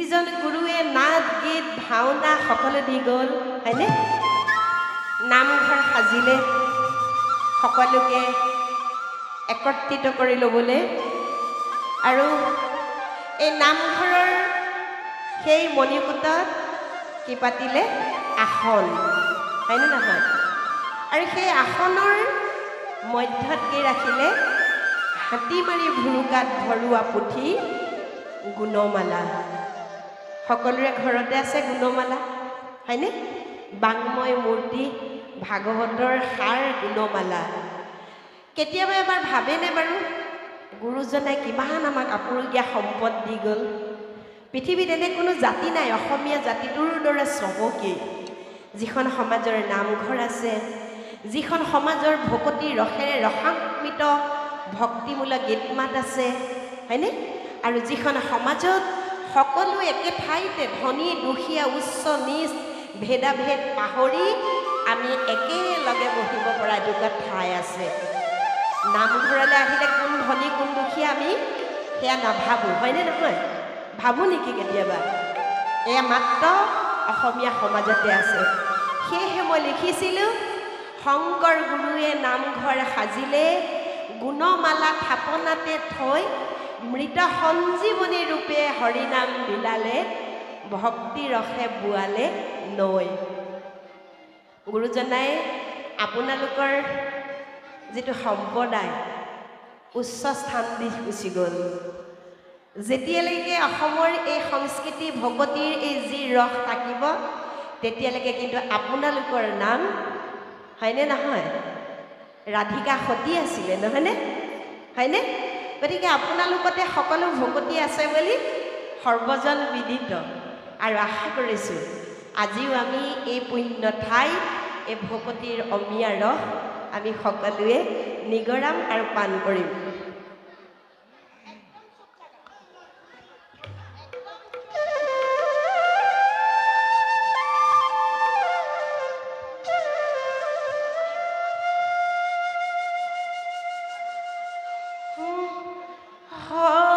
যিজন গুৰুৱে নাট গীত ভাওনা সকলো দি গ'ল হয়নে নামঘৰ সাজিলে সকলোকে একত্ৰিত কৰি ল'বলৈ আৰু এই নামঘৰৰ সেই মণিকূটত কি পাতিলে আসন হয়নে নহয় আৰু সেই আসনৰ মধ্যত কি ৰাখিলে হাতীমাৰি ভুৰুকাত ভৰোৱা পুথি গুণমালা সকলোৰে ঘৰতে আছে গুণমালা হয়নে বাংময় মূৰ্তি ভাগৱতৰ সাৰ গুণমালা কেতিয়াবা এবাৰ ভাবেনে বাৰু গুৰুজনে কিমান আমাক আপুৰুগীয়া সম্পদ দি গ'ল পৃথিৱীত এনে কোনো জাতি নাই অসমীয়া জাতিটোৰ দৰে চহকী যিখন সমাজৰ নামঘৰ আছে যিখন সমাজৰ ভকতি ৰসেৰে ৰসান্বিত ভক্তিমূলক গীত মাত আছে হয়নে আৰু যিখন সমাজত সকলো একে ঠাইতে ধনী দুখীয়া উচ্চ নিচ ভেদাভেদ পাহৰি আমি একেলগে বহিব পৰা এটুকুৰা ঠাই আছে নামঘৰলৈ আহিলে কোন ধনী কোন দুখীয়া আমি সেয়া নাভাবোঁ হয়নে নহয় ভাবোঁ নেকি কেতিয়াবা এয়া মাত্ৰ অসমীয়া সমাজতে আছে সেয়েহে মই লিখিছিলোঁ শংকৰ গুৰুৱে নামঘৰ সাজিলে গুণমালা থাপনাতে থৈ মৃত সঞ্জীৱনী ৰূপে হৰিনাম বিলালে ভক্তি ৰসে বোৱালে নৈ গুৰুজনাই আপোনালোকৰ যিটো সম্প্ৰদায় উচ্চ স্থান দি গুচি গ'ল যেতিয়ালৈকে অসমৰ এই সংস্কৃতি ভগৱতীৰ এই যি ৰস থাকিব তেতিয়ালৈকে কিন্তু আপোনালোকৰ নাম হয়নে নহয় ৰাধিকা সতী আছিলে নহয়নে হয়নে গতিকে আপোনালোকতে সকলো ভকতি আছে বুলি সৰ্বজন বিদিত আৰু আশা কৰিছোঁ আজিও আমি এই পুণ্য ঠাই এই ভকতিৰ অমিয়া ৰস আমি সকলোৱে নিগৰাম আৰু পান কৰিম Hare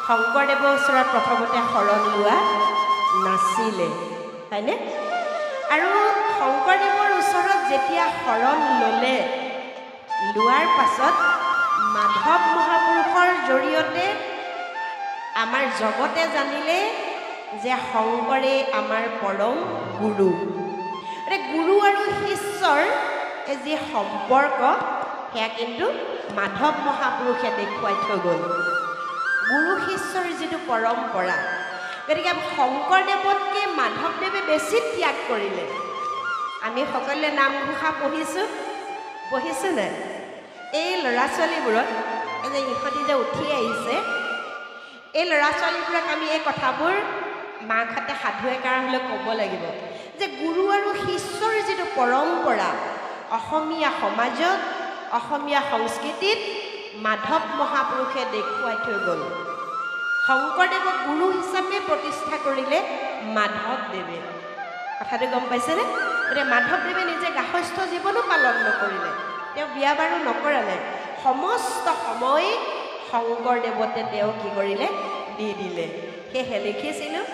শংকৰদেৱৰ ওচৰত প্ৰথমতে শৰণ লোৱা নাছিলে হয়নে আৰু শংকৰদেৱৰ ওচৰত যেতিয়া শৰণ ল'লে লোৱাৰ পাছত মাধৱ মহাপুৰুষৰ জৰিয়তে আমাৰ জগতে জানিলে যে শংকৰে আমাৰ পৰম গুৰু গুৰু আৰু শিষ্যৰ এই যি সম্পৰ্ক সেয়া কিন্তু মাধৱ মহাপুৰুষে দেখুৱাই থৈ গ'ল গুৰু শিষ্যৰ যিটো পৰম্পৰা গতিকে শংকৰদেৱতকৈ মাধৱদেৱে বেছি ত্যাগ কৰিলে আমি সকলোৱে নামঘোষা পঢ়িছোঁ নে এই ল'ৰা ছোৱালীবোৰত এই যে ইহঁতি যে উঠি আহিছে এই ল'ৰা ছোৱালীবোৰক আমি এই কথাবোৰ মাকহঁতে সাধু একাৰ হ'লে ক'ব লাগিব যে গুৰু আৰু শিষ্যৰ যিটো পৰম্পৰা অসমীয়া সমাজত অসমীয়া সংস্কৃতিত মাধৱ মহাপুৰুষে দেখুৱাই থৈ গ'ল শংকৰদেৱক গুৰু হিচাপে প্ৰতিষ্ঠা কৰিলে মাধৱদেৱে কথাটো গম পাইছেনে গতিকে মাধৱদেৱে নিজে গাহস্থ জীৱনো পালন নকৰিলে তেওঁ বিয়া বাৰু নকৰালে সমস্ত সময় শংকৰদেৱতে তেওঁ কি কৰিলে দি দিলে সেয়েহে লিখিছিলোঁ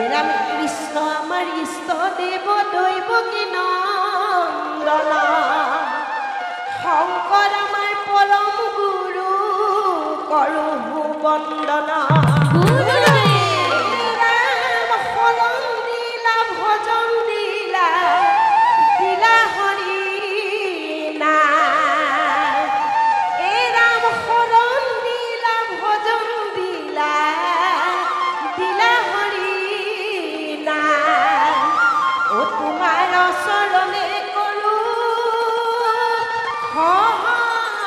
ৰাম কৃষ্ণ আমাৰ ইষ্ট দেৱ দৈৱকী নন্দন শংকৰ আমাৰ পৰম গুৰু কৰোঁ বন্দন ৰাম শৰণ দিলা ভজন দিলা দিলা হৰি নাম এই ৰাম শৰণ দিলা ভজন দিলা দিলা হৰি নাম ও তোমাৰ চৰণে কৰোঁ সহস্ৰ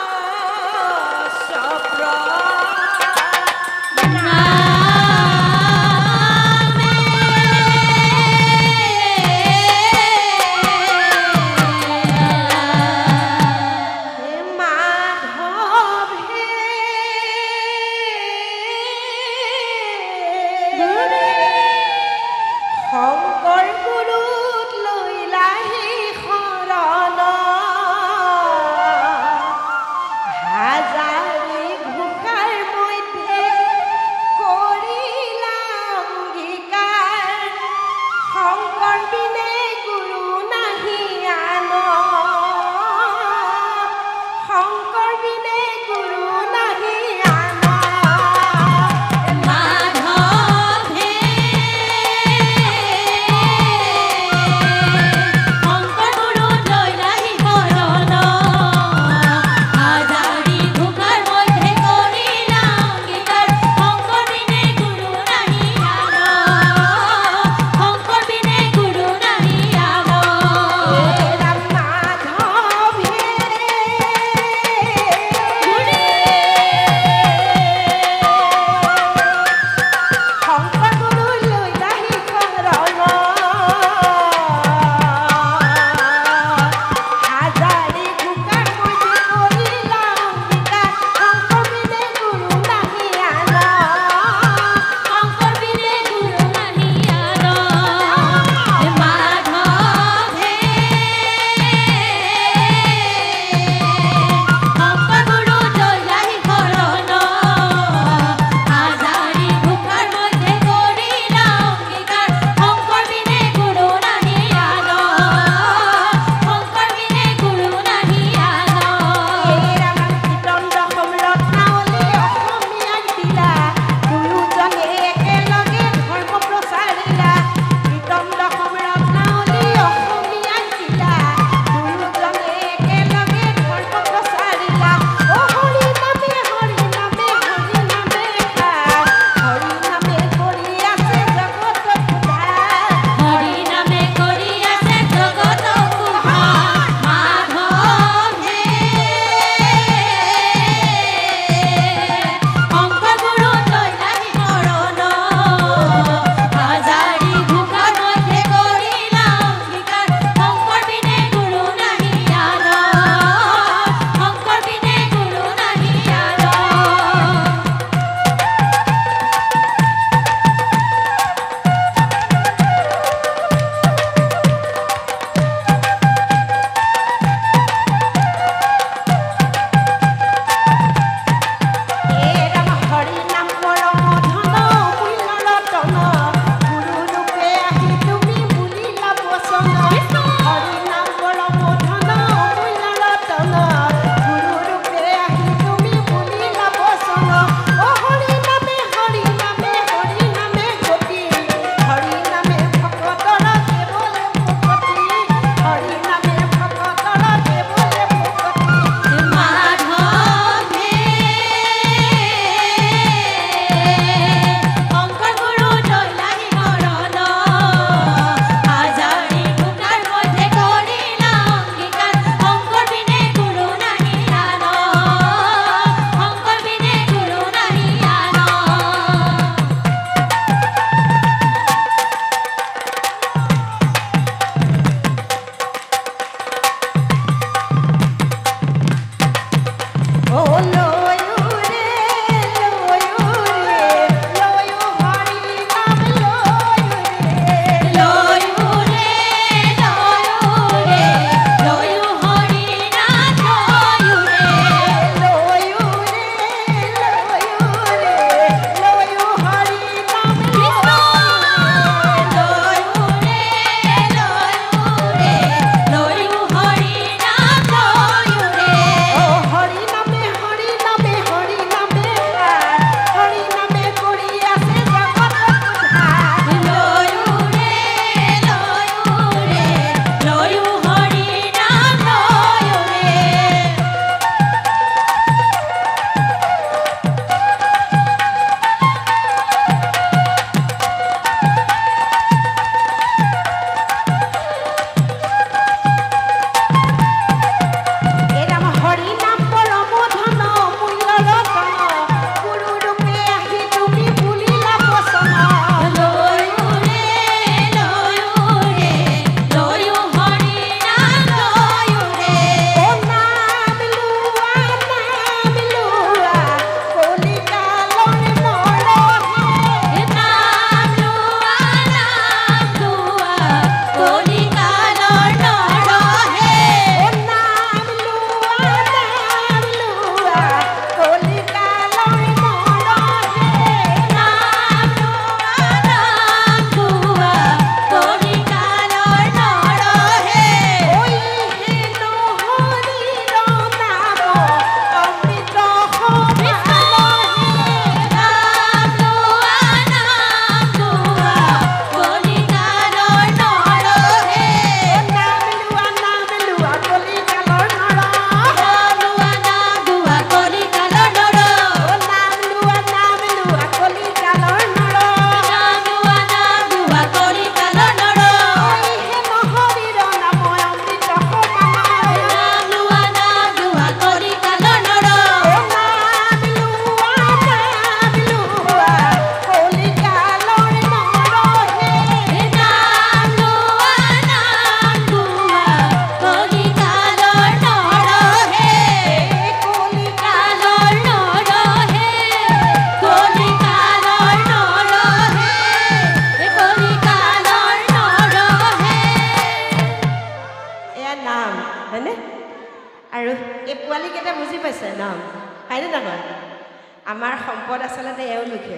আমাৰ সম্পদ আচলতে এওঁলোকে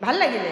ভাল লাগিলে